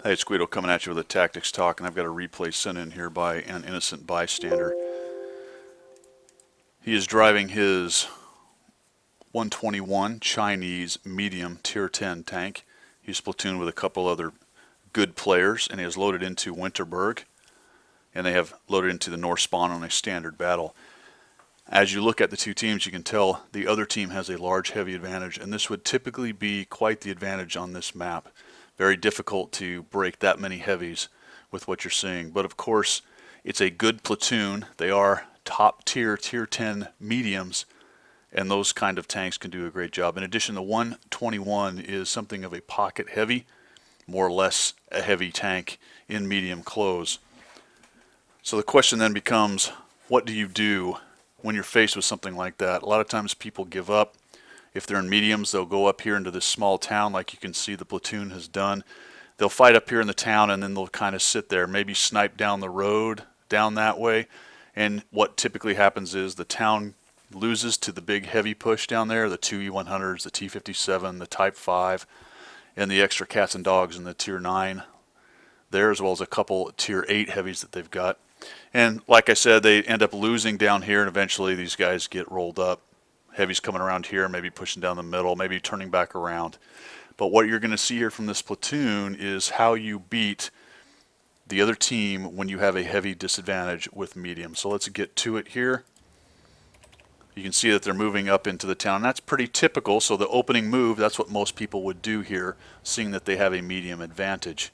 Hey, it's Guido coming at you with a tactics talk, and I've got a replay sent in here by an innocent bystander. He is driving his 121 Chinese medium tier 10 tank. He's platooned with a couple other good players, and he has loaded into Winterberg, and they have loaded into the North Spawn on a standard battle. As you look at the two teams, you can tell the other team has a large heavy advantage, and this would typically be quite the advantage on this map. Very difficult to break that many heavies with what you're seeing. But of course, it's a good platoon. They are top tier, tier 10 mediums, and those kind of tanks can do a great job. In addition, the 121 is something of a pocket heavy, more or less a heavy tank in medium close. So the question then becomes, what do you do when you're faced with something like that? A lot of times people give up. If they're in mediums, they'll go up here into this small town like you can see the platoon has done. They'll fight up here in the town, and then they'll kind of sit there, maybe snipe down the road down that way. And what typically happens is the town loses to the big heavy push down there, the two E100s, the T57, the Type 5, and the extra cats and dogs in the Tier 9 there, as well as a couple Tier 8 heavies that they've got. And like I said, they end up losing down here, and eventually these guys get rolled up. Heavies coming around here, maybe pushing down the middle, maybe turning back around. But what you're going to see here from this platoon is how you beat the other team when you have a heavy disadvantage with medium. So let's get to it here. You can see that they're moving up into the town. That's pretty typical. So the opening move, that's what most people would do here, seeing that they have a medium advantage.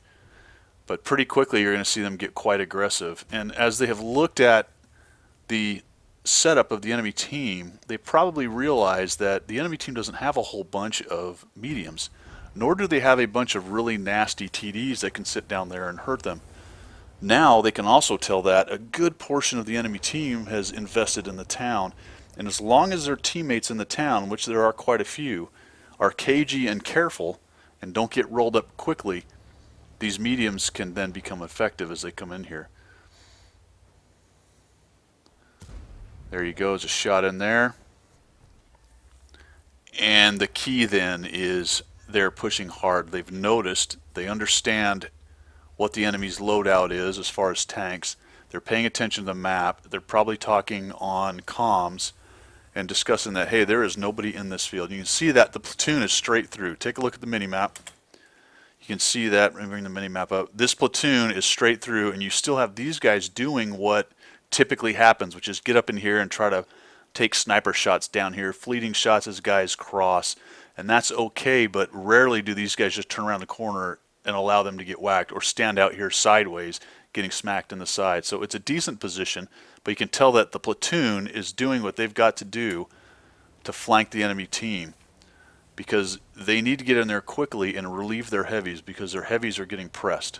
But pretty quickly you're going to see them get quite aggressive. And as they have looked at the setup of the enemy team, they probably realize that the enemy team doesn't have a whole bunch of mediums, nor do they have a bunch of really nasty TDs that can sit down there and hurt them. Now they can also tell that a good portion of the enemy team has invested in the town, and as long as their teammates in the town, which there are quite a few, are cagey and careful and don't get rolled up quickly, these mediums can then become effective as they come in here. There you go, just a shot in there. And the key then is they're pushing hard. They've noticed, they understand what the enemy's loadout is as far as tanks. They're paying attention to the map. They're probably talking on comms and discussing that, hey, there is nobody in this field. You can see that the platoon is straight through. Take a look at the mini-map. You can see that, let me bring the mini-map up. This platoon is straight through, and you still have these guys doing what typically happens, which is get up in here and try to take sniper shots down here, fleeting shots as guys cross, and that's okay, but rarely do these guys just turn around the corner and allow them to get whacked or stand out here sideways getting smacked in the side. So it's a decent position, but you can tell that the platoon is doing what they've got to do to flank the enemy team, because they need to get in there quickly and relieve their heavies, because their heavies are getting pressed.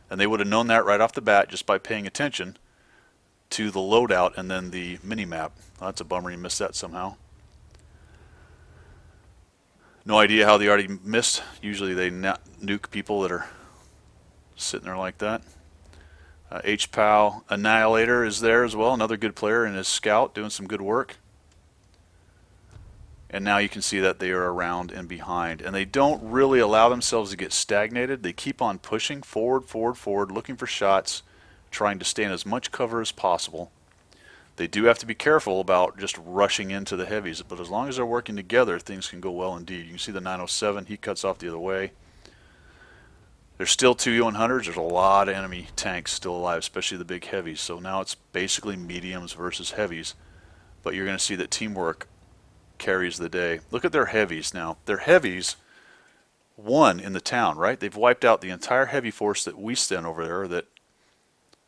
And they would have known that right off the bat just by paying attention to the loadout and then the mini-map. Well, that's a bummer you missed that somehow. No idea how they already missed. Usually they nuke people that are sitting there like that. HPAL Annihilator is there as well, another good player in his scout doing some good work. And now you can see that they are around and behind. And they don't really allow themselves to get stagnated. They keep on pushing forward, forward, forward, looking for shots, trying to stay in as much cover as possible. They do have to be careful about just rushing into the heavies, but as long as they're working together, things can go well indeed. You can see the 907, he cuts off the other way. There's still two E100s. There's a lot of enemy tanks still alive, especially the big heavies. So now it's basically mediums versus heavies, but you're going to see that teamwork carries the day. Look at their heavies now. Their heavies won in the town, right? They've wiped out the entire heavy force that we sent over there,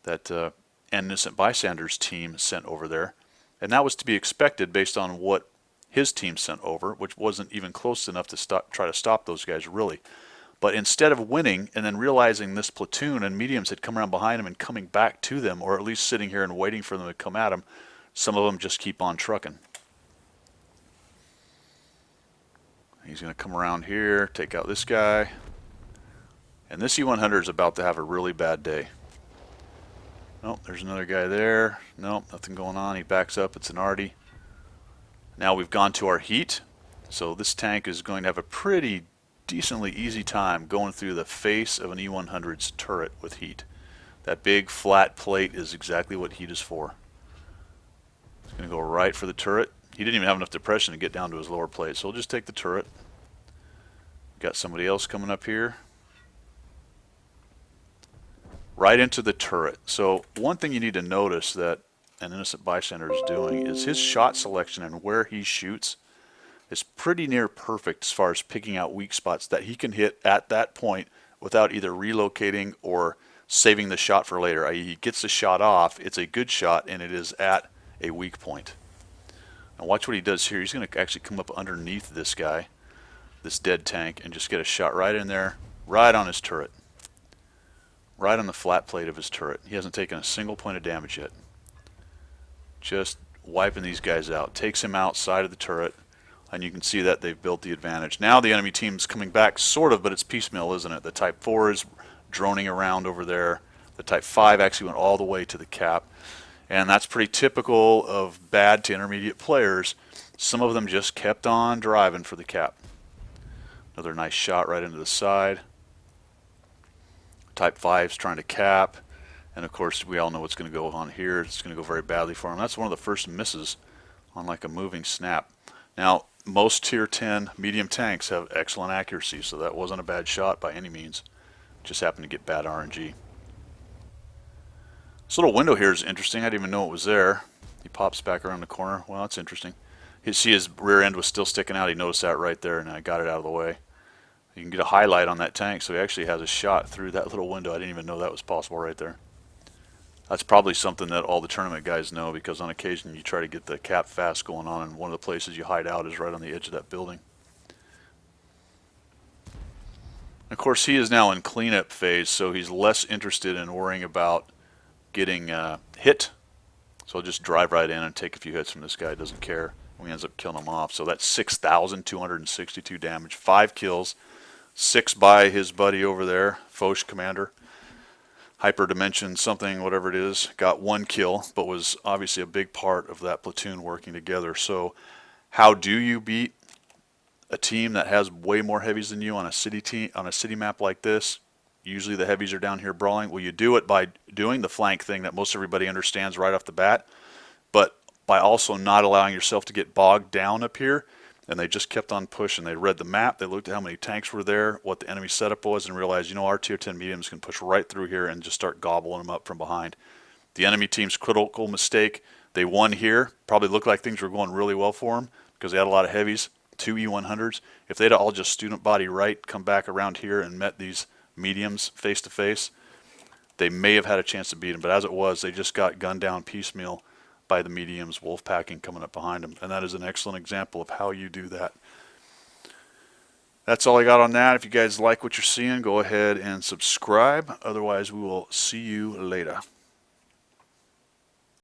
that Innocent Bystander's team sent over there. And that was to be expected based on what his team sent over, which wasn't even close enough to try to stop those guys, really. But instead of winning and then realizing this platoon and mediums had come around behind them and coming back to them, or at least sitting here and waiting for them to come at them, some of them just keep on trucking. He's going to come around here, take out this guy. And this E100 is about to have a really bad day. Nope, there's another guy there. Nope, nothing going on. He backs up. It's an Arty. Now we've gone to our heat. So this tank is going to have a pretty decently easy time going through the face of an E100's turret with heat. That big flat plate is exactly what heat is for. It's going to go right for the turret. He didn't even have enough depression to get down to his lower plate, so we'll just take the turret. Got somebody else coming up here. Right into the turret. So one thing you need to notice that an innocent bystander is doing is his shot selection and where he shoots is pretty near perfect as far as picking out weak spots that he can hit at that point without either relocating or saving the shot for later. I.e., he gets the shot off, it's a good shot, and it is at a weak point. Now watch what he does here. He's going to actually come up underneath this guy, this dead tank, and just get a shot right in there, right on his turret. Right on the flat plate of his turret. He hasn't taken a single point of damage yet. Just wiping these guys out. Takes him outside of the turret, and you can see that they've built the advantage. Now the enemy team's coming back, sort of, but it's piecemeal, isn't it? The Type 4 is droning around over there. The Type 5 actually went all the way to the cap. And that's pretty typical of bad to intermediate players. Some of them just kept on driving for the cap. Another nice shot right into the side. Type 5's trying to cap. And of course, we all know what's going to go on here. It's going to go very badly for him. That's one of the first misses on like a moving snap. Now, most Tier 10 medium tanks have excellent accuracy, so that wasn't a bad shot by any means. Just happened to get bad RNG. This little window here is interesting. I didn't even know it was there. He pops back around the corner. Well, that's interesting. You see his rear end was still sticking out. He noticed that right there, and I got it out of the way. You can get a highlight on that tank, so he actually has a shot through that little window. I didn't even know that was possible right there. That's probably something that all the tournament guys know, because on occasion you try to get the cap fast going on, and one of the places you hide out is right on the edge of that building. Of course, he is now in cleanup phase, so he's less interested in worrying about getting hit. So I'll just drive right in and take a few hits from this guy. Doesn't care. We ends up killing him off. So that's 6,262 damage, 5 kills, 6 by his buddy over there, Foch Commander. Hyperdimension something, whatever it is, got 1 kill, but was obviously a big part of that platoon working together. So how do you beat a team that has way more heavies than you on a city map like this? Usually the heavies are down here brawling. Well, you do it by doing the flank thing that most everybody understands right off the bat, but by also not allowing yourself to get bogged down up here. And they just kept on pushing. They read the map, they looked at how many tanks were there, what the enemy setup was, and realized, you know, our Tier 10 mediums can push right through here and just start gobbling them up from behind. The enemy team's critical mistake, they won here. Probably looked like things were going really well for them because they had a lot of heavies, 2 E100s. If they'd all just student body right, come back around here and met these mediums face to face, they may have had a chance to beat them. But as it was, they just got gunned down piecemeal by the mediums, wolf packing coming up behind them. And that is an excellent example of how you do that. That's all I got on that. If you guys like what you're seeing, go ahead and subscribe. Otherwise, we will see you later.